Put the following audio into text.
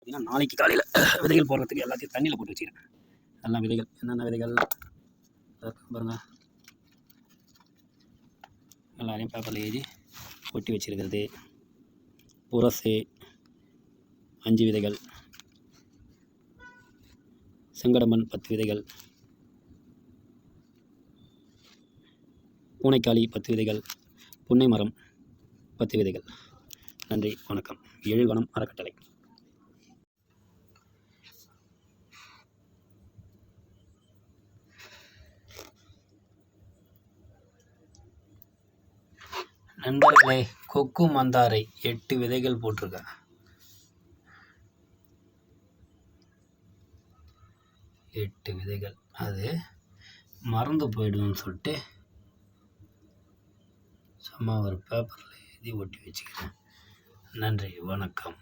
பார்த்திங்கன்னா நாளைக்கு காலையில் விதைகள் போடுறதுக்கு எல்லாத்தையும் தண்ணியில் போட்டு வச்சுக்கிறேன். எல்லாம் விதைகள் என்னென்ன விதைகள் பாருங்கள், எல்லாரையும் பேப்பரில் எழுதி ஒட்டி வச்சுருக்கிறது. புரசு 5 விதைகள், செங்கடம்பன் 10 விதைகள், பூனைக்காளி 10 விதைகள், புன்னை மரம் 10 விதைகள். நன்றி, வணக்கம். எழில்வனம் அறக்கட்டளை. நண்பர்களே, கொக்கு மந்தாரை 8 விதைகள் போட்டிருக்கேன். 8 விதைகள். அது மறந்து போயிடும்னு சொல்லிட்டு சும்மா ஒரு பேப்பரில் எழுதி ஒட்டி வச்சுக்கிறேன். நன்றி, வணக்கம்.